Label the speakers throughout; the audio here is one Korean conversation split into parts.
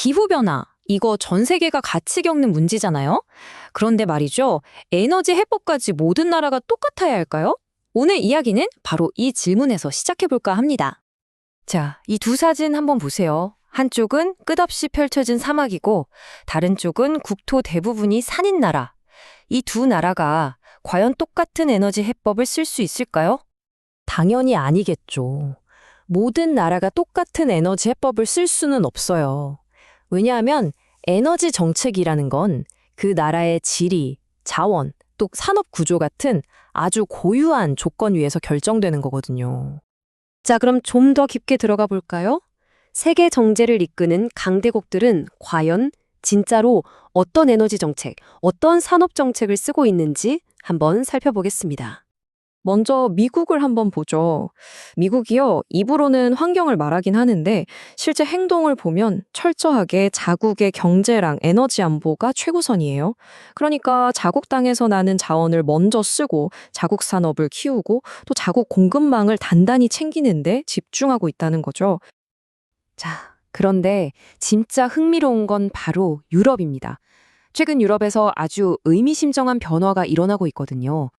Speaker 1: 기후변화, 이거 전 세계가 같이 겪는 문제잖아요? 그런데 말이죠. 에너지 해법까지 모든 나라가 똑같아야 할까요? 오늘 이야기는 바로 이 질문에서 시작해볼까 합니다.
Speaker 2: 자, 이 두 사진 한번 보세요. 한쪽은 끝없이 펼쳐진 사막이고 다른 쪽은 국토 대부분이 산인 나라. 이 두 나라가 과연 똑같은 에너지 해법을 쓸 수 있을까요?
Speaker 1: 당연히 아니겠죠. 모든 나라가 똑같은 에너지 해법을 쓸 수는 없어요. 왜냐하면 에너지 정책이라는 건 그 나라의 지리, 자원, 또 산업 구조 같은 아주 고유한 조건 위에서 결정되는 거거든요.
Speaker 2: 자, 그럼 좀 더 깊게 들어가 볼까요? 세계 정제를 이끄는 강대국들은 과연 진짜로 어떤 에너지 정책, 어떤 산업 정책을 쓰고 있는지 한번 살펴보겠습니다.
Speaker 1: 먼저 미국을 한번 보죠. 미국이요, 입으로는 환경을 말하긴 하는데 실제 행동을 보면 철저하게 자국의 경제랑 에너지 안보가 최우선이에요. 그러니까 자국 땅에서 나는 자원을 먼저 쓰고 자국 산업을 키우고 또 자국 공급망을 단단히 챙기는데 집중하고 있다는 거죠.
Speaker 2: 자, 그런데 진짜 흥미로운 건 바로 유럽입니다. 최근 유럽에서 아주 의미심장한 변화가 일어나고 있거든요.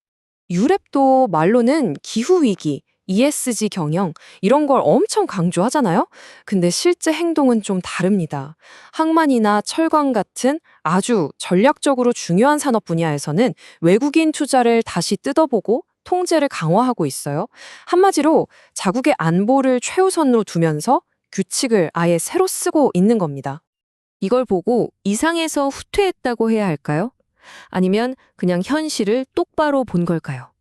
Speaker 1: 유럽도 말로는 기후위기, ESG 경영 이런 걸 엄청 강조하잖아요. 근데 실제 행동은 좀 다릅니다. 항만이나 철강 같은 아주 전략적으로 중요한 산업 분야에서는 외국인 투자를 다시 뜯어보고 통제를 강화하고 있어요. 한마디로 자국의 안보를 최우선으로 두면서 규칙을 아예 새로 쓰고 있는 겁니다.
Speaker 2: 이걸 보고 이상해서 후퇴했다고 해야 할까요? 아니면 그냥 현실을 똑바로 본 걸까요?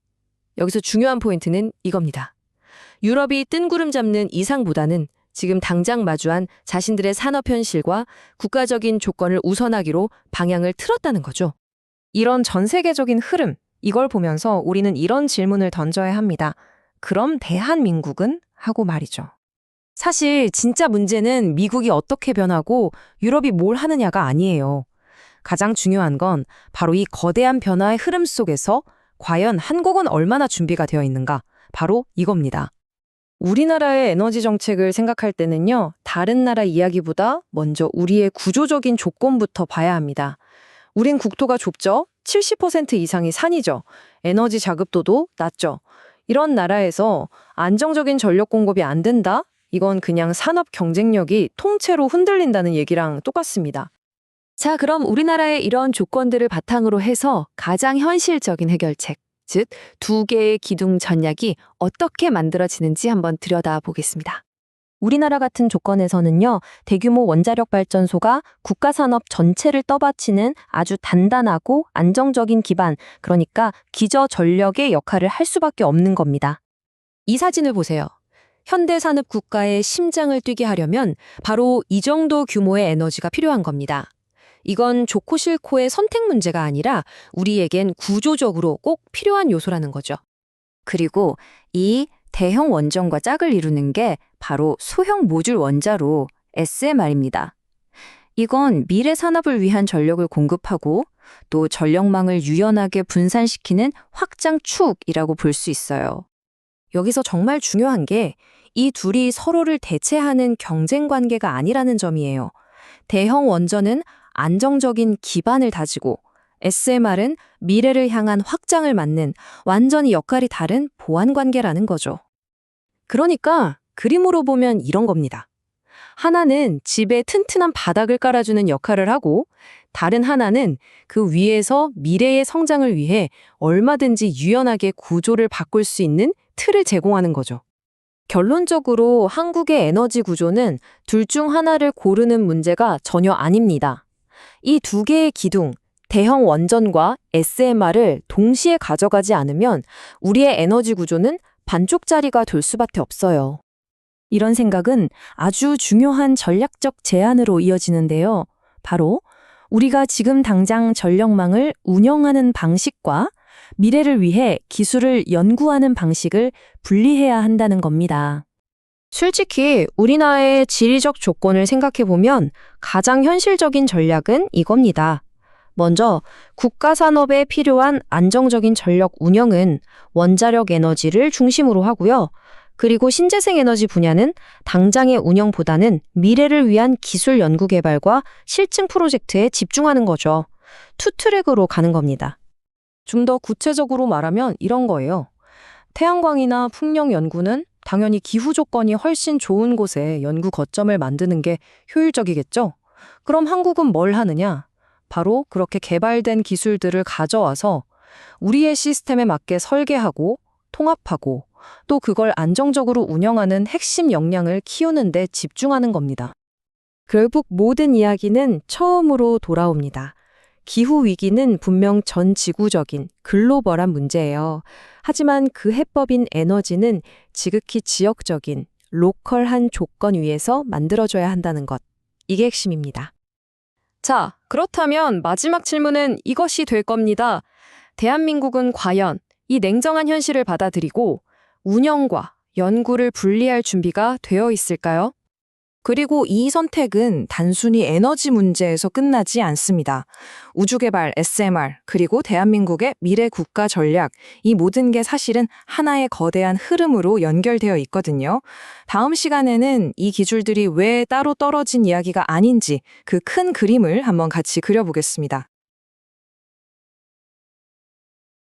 Speaker 2: 여기서 중요한 포인트는 이겁니다. 유럽이 뜬구름 잡는 이상보다는 지금 당장 마주한 자신들의 산업 현실과 국가적인 조건을 우선하기로 방향을 틀었다는 거죠.
Speaker 1: 이런 전 세계적인 흐름, 이걸 보면서 우리는 이런 질문을 던져야 합니다. 그럼 대한민국은? 하고 말이죠. 사실 진짜 문제는 미국이 어떻게 변하고 유럽이 뭘 하느냐가 아니에요. 가장 중요한 건 바로 이 거대한 변화의 흐름 속에서 과연 한국은 얼마나 준비가 되어 있는가? 바로 이겁니다. 우리나라의 에너지 정책을 생각할 때는요, 다른 나라 이야기보다 먼저 우리의 구조적인 조건부터 봐야 합니다. 우린 국토가 좁죠? 70% 이상이 산이죠. 에너지 자급도도 낮죠. 이런 나라에서 안정적인 전력 공급이 안 된다? 이건 그냥 산업 경쟁력이 통째로 흔들린다는 얘기랑 똑같습니다.
Speaker 2: 자, 그럼 우리나라의 이런 조건들을 바탕으로 해서 가장 현실적인 해결책, 즉 두 개의 기둥 전략이 어떻게 만들어지는지 한번 들여다보겠습니다.
Speaker 1: 우리나라 같은 조건에서는요, 대규모 원자력 발전소가 국가 산업 전체를 떠받치는 아주 단단하고 안정적인 기반, 그러니까 기저 전력의 역할을 할 수밖에 없는 겁니다. 이 사진을 보세요. 현대 산업 국가의 심장을 뛰게 하려면 바로 이 정도 규모의 에너지가 필요한 겁니다. 이건 좋고 싫고의 선택 문제가 아니라 우리에겐 구조적으로 꼭 필요한 요소라는 거죠. 그리고 이 대형 원전과 짝을 이루는 게 바로 소형 모듈 원자로 SMR입니다. 이건 미래 산업을 위한 전력을 공급하고 또 전력망을 유연하게 분산시키는 확장축이라고 볼 수 있어요. 여기서 정말 중요한 게 이 둘이 서로를 대체하는 경쟁 관계가 아니라는 점이에요. 대형 원전은 안정적인 기반을 다지고 SMR은 미래를 향한 확장을 맡는 완전히 역할이 다른 보완 관계라는 거죠. 그러니까 그림으로 보면 이런 겁니다. 하나는 집에 튼튼한 바닥을 깔아주는 역할을 하고 다른 하나는 그 위에서 미래의 성장을 위해 얼마든지 유연하게 구조를 바꿀 수 있는 틀을 제공하는 거죠. 결론적으로 한국의 에너지 구조는 둘 중 하나를 고르는 문제가 전혀 아닙니다. 이 두 개의 기둥, 대형 원전과 SMR을 동시에 가져가지 않으면 우리의 에너지 구조는 반쪽짜리가 될 수밖에 없어요. 이런 생각은 아주 중요한 전략적 제안으로 이어지는데요. 바로 우리가 지금 당장 전력망을 운영하는 방식과 미래를 위해 기술을 연구하는 방식을 분리해야 한다는 겁니다. 솔직히 우리나라의 지리적 조건을 생각해보면 가장 현실적인 전략은 이겁니다. 먼저 국가 산업에 필요한 안정적인 전력 운영은 원자력 에너지를 중심으로 하고요. 그리고 신재생 에너지 분야는 당장의 운영보다는 미래를 위한 기술 연구 개발과 실증 프로젝트에 집중하는 거죠. 투트랙으로 가는 겁니다.
Speaker 3: 좀 더 구체적으로 말하면 이런 거예요. 태양광이나 풍력 연구는 당연히 기후 조건이 훨씬 좋은 곳에 연구 거점을 만드는 게 효율적이겠죠? 그럼 한국은 뭘 하느냐? 바로 그렇게 개발된 기술들을 가져와서 우리의 시스템에 맞게 설계하고 통합하고 또 그걸 안정적으로 운영하는 핵심 역량을 키우는 데 집중하는 겁니다.
Speaker 1: 결국 모든 이야기는 처음으로 돌아옵니다. 기후 위기는 분명 전 지구적인 글로벌한 문제예요. 하지만 그 해법인 에너지는 지극히 지역적인 로컬한 조건 위에서 만들어져야 한다는 것. 이게 핵심입니다.
Speaker 3: 자, 그렇다면 마지막 질문은 이것이 될 겁니다. 대한민국은 과연 이 냉정한 현실을 받아들이고 운영과 연구를 분리할 준비가 되어 있을까요?
Speaker 4: 그리고 이 선택은 단순히 에너지 문제에서 끝나지 않습니다. 우주개발, SMR, 그리고 대한민국의 미래 국가 전략, 이 모든 게 사실은 하나의 거대한 흐름으로 연결되어 있거든요. 다음 시간에는 이 기술들이 왜 따로 떨어진 이야기가 아닌지 그 큰 그림을 한번 같이 그려보겠습니다.